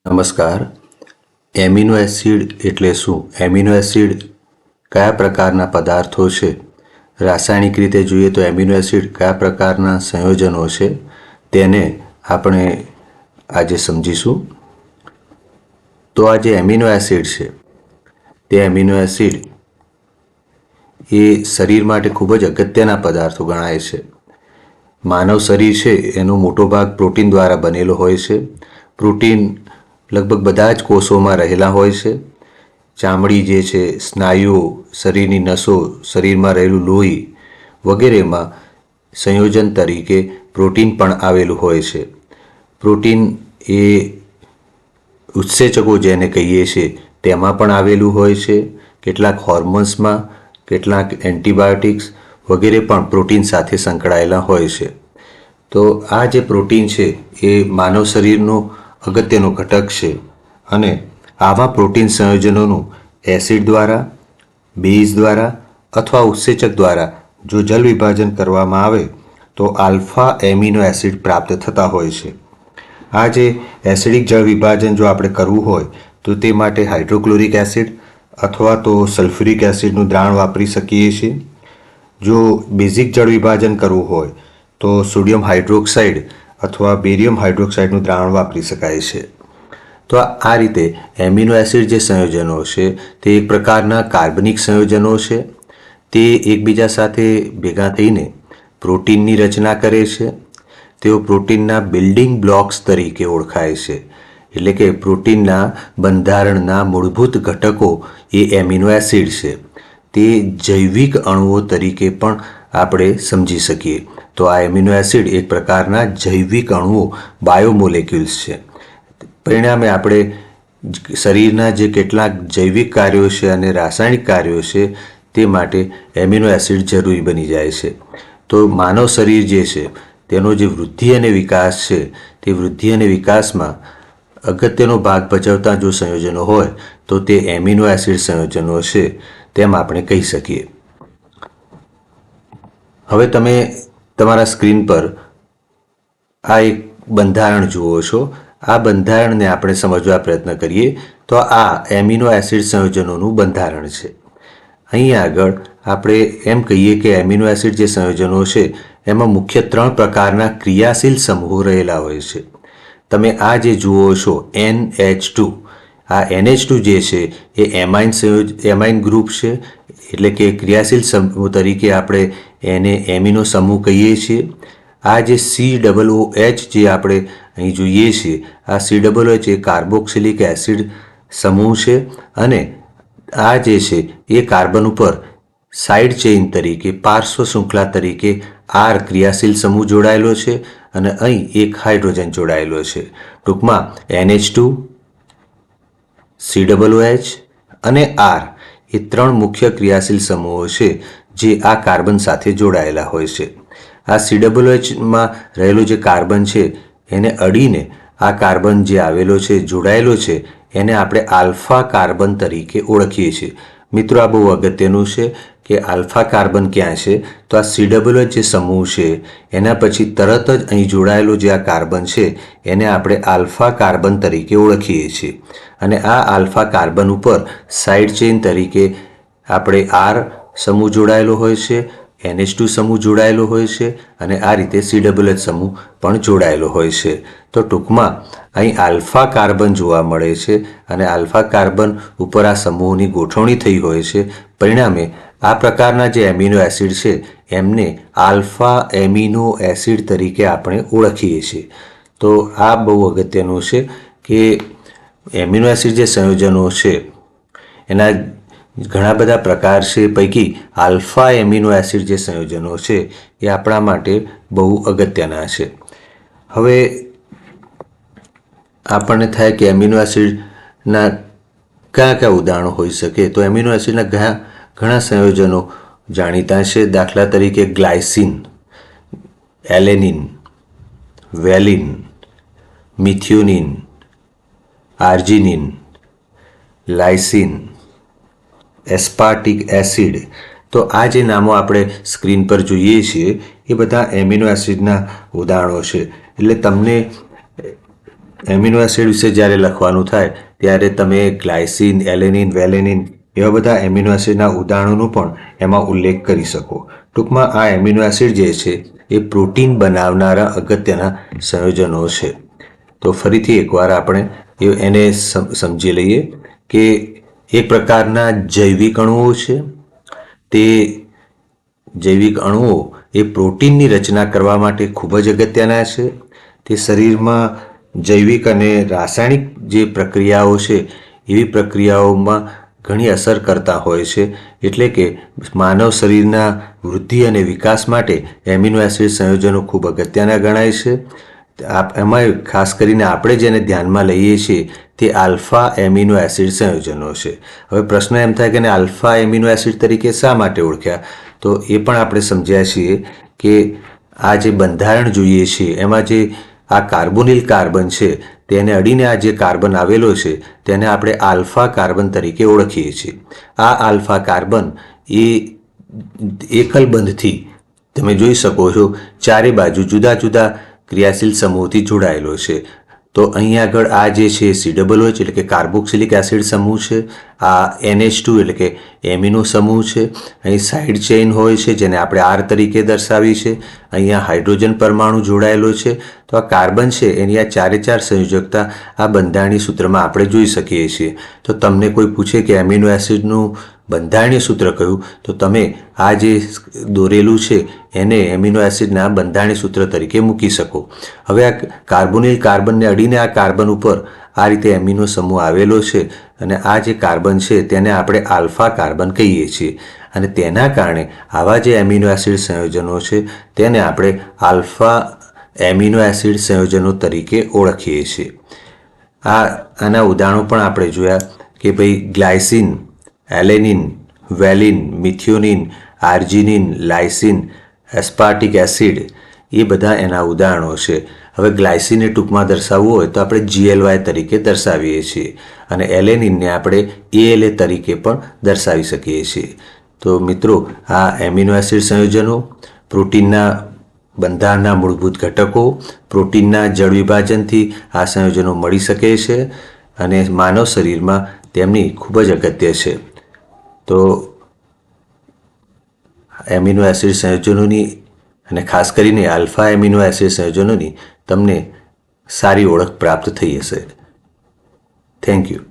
નમસ્કાર. Amino acid એટલે શું? એમિનો એસિડ કયા પ્રકારના પદાર્થો છે? રાસાયણિક રીતે જોઈએ તો એમિનો એસિડ કયા પ્રકારના સંયોજનો છે તેને આપણે આજે સમજીશું. તો આ જે એમિનો એસિડ છે તે એમિનો એસિડ એ શરીર માટે ખૂબ જ અગત્યના પદાર્થો ગણાય છે. માનવ શરીર છે એનો મોટો ભાગ પ્રોટીન દ્વારા બનેલો હોય છે. પ્રોટીન લગભગ બધા જ કોષોમાં રહેલા હોય છે. ચામડી જે છે, સ્નાયુઓ, શરીરની નસો, શરીરમાં રહેલું લોહી વગેરેમાં સંયોજન તરીકે પ્રોટીન પણ આવેલું હોય છે. પ્રોટીન એ ઉત્સેચકો જેને કહીએ છીએ તેમાં પણ આવેલું હોય છે. કેટલાક હોર્મોન્સમાં, કેટલાક એન્ટીબાયોટિક્સ વગેરે પણ પ્રોટીન સાથે સંકળાયેલા હોય છે. તો આ જે પ્રોટીન છે એ માનવ શરીરનો અગત્યનો ઘટક છે અને આવા પ્રોટીન સંયોજનોનું એસિડ દ્વારા, બેઝ દ્વારા અથવા ઉત્સેચક દ્વારા જો જલ વિભાજન કરવામાં આવે તો આલ્ફા એમિનો એસિડ પ્રાપ્ત થતા હોય છે. આ જે એસિડિક જળ વિભાજન જો આપણે કરવું હોય તો તે માટે હાઇડ્રોક્લોરિક એસિડ અથવા તો સલ્ફ્યુરિક એસિડનું દ્રાવણ વાપરી શકીએ છીએ. જો બેઝિક જળ વિભાજન કરવું હોય તો સોડિયમ હાઇડ્રોક્સાઇડ અથવા બેરિયમ હાઇડ્રોક્સાઇડનું દ્રાવણ વાપરી શકાય છે. તો આ રીતે એમિનો એસિડ જે સંયોજનો છે તે એક પ્રકારના કાર્બનિક સંયોજનો છે. તે એકબીજા સાથે ભેગા થઈને પ્રોટીનની રચના કરે છે. તેઓ પ્રોટીનના બિલ્ડિંગ બ્લોક્સ તરીકે ઓળખાય છે. એટલે કે પ્રોટીનના બંધારણના મૂળભૂત ઘટકો એ એમિનો એસિડ છે. તે જૈવિક અણુઓ તરીકે પણ આપણે સમજી શકીએ. તો આ એમિનો એસિડ એક પ્રકારના જૈવિક અણુઓ, બાયોમોલેક્યુલ્સ છે. પરિણામે આપણે શરીરના જે કેટલાક જૈવિક કાર્યો છે અને રાસાયણિક કાર્યો છે તે માટે એમિનો એસિડ જરૂરી બની જાય છે. તો માનવ શરીર જે છે તેનો જે વૃદ્ધિ અને વિકાસ છે તે વૃદ્ધિ અને વિકાસમાં અગત્યનો ભાગ ભજવતા જો સંયોજનો હોય તો તે એમિનો એસિડ સંયોજનો છે તેમ આપણે કહી શકીએ. હવે તમે તમારા સ્ક્રીન પર આ એક બંધારણ જુઓ છો. આ બંધારણને આપણે સમજવા પ્રયત્ન કરીએ તો આ એમિનો એસિડ સંયોજનોનું બંધારણ છે. અહીં આગળ આપણે એમ કહીએ કે એમિનો એસિડ જે સંયોજનો છે એમાં મુખ્ય 3 પ્રકારના ક્રિયાશીલ સમૂહો રહેલા હોય છે. તમે આ જે જુઓ છો NH2, આ NH2 જે છે એ એમાઇન ગ્રુપ છે. એટલે કે ક્રિયાશીલ સમૂહ તરીકે આપણે એને એમિનો સમૂહ કહીએ છીએ. આ જે COOH જે આપણે અહીં જોઈએ છીએ, આ COOH એ કાર્બોક્સિલિક એસિડ સમૂહ છે અને આ જે છે એ કાર્બન ઉપર સાઇડ ચેઇન તરીકે, પાર્શ્વ શૃંખલા તરીકે R ક્રિયાશીલ સમૂહ જોડાયેલો છે અને અહીં એક હાઇડ્રોજન જોડાયેલો છે. ટૂંકમાં NH2, COOH અને R એ 3 મુખ્ય ક્રિયાશીલ સમૂહો છે જે આ કાર્બન સાથે જોડાયેલા હોય છે. આ COOHમાં રહેલો જે કાર્બન છે એને અડીને આ કાર્બન જે આવેલો છે, જોડાયેલો છે, એને આપણે આલ્ફા કાર્બન તરીકે ઓળખીએ છીએ. મિત્રો, આ બહુ અગત્યનું છે કે આલ્ફા કાર્બન ક્યાં છે? તો આ COOH જે સમૂહ છે એના પછી તરત જ અહીં જોડાયેલો જે આ કાર્બન છે એને આપણે આલ્ફા કાર્બન તરીકે ઓળખીએ છીએ. અને આ આલ્ફા કાર્બન ઉપર સાઇડ ચેઇન તરીકે આપણે R સમૂહ જોડાયેલો હોય છે, NH2 સમૂહ જોડાયેલો હોય છે અને આ રીતે COOH સમૂહ પણ જોડાયેલો હોય છે. તો ટૂંકમાં અહીં આલ્ફા કાર્બન જોવા મળે છે અને આલ્ફા કાર્બન ઉપર આ સમૂહની ગોઠવણી થઈ હોય છે. પરિણામે આ પ્રકારના જે એમિનો એસિડ છે એમને આલ્ફા એમિનો એસિડ તરીકે આપણે ઓળખીએ છીએ. તો આ બહુ અગત્યનું છે કે એમિનો એસિડ જે સંયોજનો છે એના ઘણા બધા પ્રકાર છે. પૈકી આલ્ફા એમિનો એસિડ જે સંયોજનો છે એ આપણા માટે બહુ અગત્યના છે. હવે આપણને થાય કે એમિનો એસિડના કયા ઉદાહરણો હોઈ શકે? તો એમિનો એસિડના ઘણા સંયોજનો જાણીતા છે. દાખલા તરીકે glycine, alanine, વેલિન, methionine, arginine, lysine, aspartic acid. તો આ જે નામો આપણે સ્ક્રીન પર જોઈએ છીએ એ બધા એમિનો એસિડના ઉદાહરણો છે. એટલે તમને એમિનો એસિડ વિશે જ્યારે લખવાનું થાય ત્યારે તમે ગ્લાયસિન, એલેનિન, વેલેનિન એવા બધા એમિનો એસિડના ઉદાહરણોનો પણ એમાં ઉલ્લેખ કરી શકો. ટૂંકમાં આ એમિનો એસિડ જે છે એ પ્રોટીન બનાવનારા અગત્યના સંયોજનો છે. તો ફરીથી એકવાર આપણે એને સમજી લઈએ કે એક પ્રકારના જૈવિક અણુઓ છે. તે જૈવિક અણુઓ એ પ્રોટીનની રચના કરવા માટે ખૂબ જ અગત્યના છે. તે શરીરમાં જૈવિક અને રાસાયણિક જે પ્રક્રિયાઓ છે એવી પ્રક્રિયાઓમાં ઘણી અસર કરતા હોય છે. એટલે કે માનવ શરીરના વૃદ્ધિ અને વિકાસ માટે એમિનો એસિડ સંયોજનો ખૂબ અગત્યના ગણાય છે. એમાં ખાસ કરીને આપણે જેને ધ્યાનમાં લઈએ છીએ તે આલ્ફા એમિનો એસિડ સંયોજનો છે. હવે પ્રશ્ન એમ થાય કે આલ્ફા એમિનો એસિડ તરીકે શા માટે ઓળખ્યા? તો એ પણ આપણે સમજ્યા છીએ કે આ જે બંધારણ જોઈએ છીએ એમાં જે આ કાર્બોનિલ કાર્બન છે તેને અડીને આ જે કાર્બન આવેલો છે તેને આપણે આલ્ફા કાર્બન તરીકે ઓળખીએ છીએ. આ આલ્ફા કાર્બન એ એકલ બંધથી તમે જોઈ શકો છો ચારે બાજુ જુદા જુદા ક્રિયાશીલ સમૂહથી જોડાયેલો છે. તો અહીં આગળ આ જે છે COOH એટલે કે કાર્બોક્સિલિક એસિડ સમૂહ છે. આ NH2 એટલે કે એમિનો સમૂહ છે. અહીં સાઇડ ચેઇન હોય છે જેને આપણે R તરીકે દર્શાવી છે. અહીંયા હાઇડ્રોજન પરમાણુ જોડાયેલો છે. તો આ કાર્બન છે એની આ ચારે ચાર સંયોજકતા આ બંધારણીય સૂત્રમાં આપણે જોઈ શકીએ છીએ. તો તમને કોઈ પૂછે કે એમિનો એસિડનું બંધારણીય સૂત્ર કયું, તો તમે આ જે દોરેલું છે એને એમિનો એસિડના બંધારણીય સૂત્ર તરીકે મૂકી શકો. હવે આ કાર્બોનિલ કાર્બનને અડીને આ કાર્બન ઉપર આ રીતે એમિનો સમૂહ આવેલો છે અને આ જે કાર્બન છે તેને આપણે આલ્ફા કાર્બન કહીએ છીએ. અને તેના કારણે આવા જે એમિનો એસિડ સંયોજનો છે તેને આપણે આલ્ફા એમિનો એસિડ સંયોજનો તરીકે ઓળખીએ છીએ. આના ઉદાહરણો પણ આપણે જોયા કે ભાઈ glycine, alanine, વેલિન, methionine, arginine, lysine, aspartic acid એ બધા એના ઉદાહરણો છે. હવે ગ્લાયસિનને ટૂંકમાં દર્શાવવું હોય તો આપણે GLY તરીકે દર્શાવીએ છીએ અને એલેનિનને આપણે ALA તરીકે પણ દર્શાવી શકીએ છીએ. તો મિત્રો આ એમિનો એસિડ સંયોજનો પ્રોટીનના બંધારણના મૂળભૂત ઘટકો, પ્રોટીનના જળ વિભાજનથી આ સંયોજનો મળી શકે છે અને માનવ શરીરમાં તેમની ખૂબ જ અગત્ય છે. તો એમિનો એસિડ સંયોજનોની અને ખાસ કરીને આલ્ફા એમિનો એસિડ સંયોજનોની તમને સારી ઓળખ પ્રાપ્ત થઈ હશે. Thank you.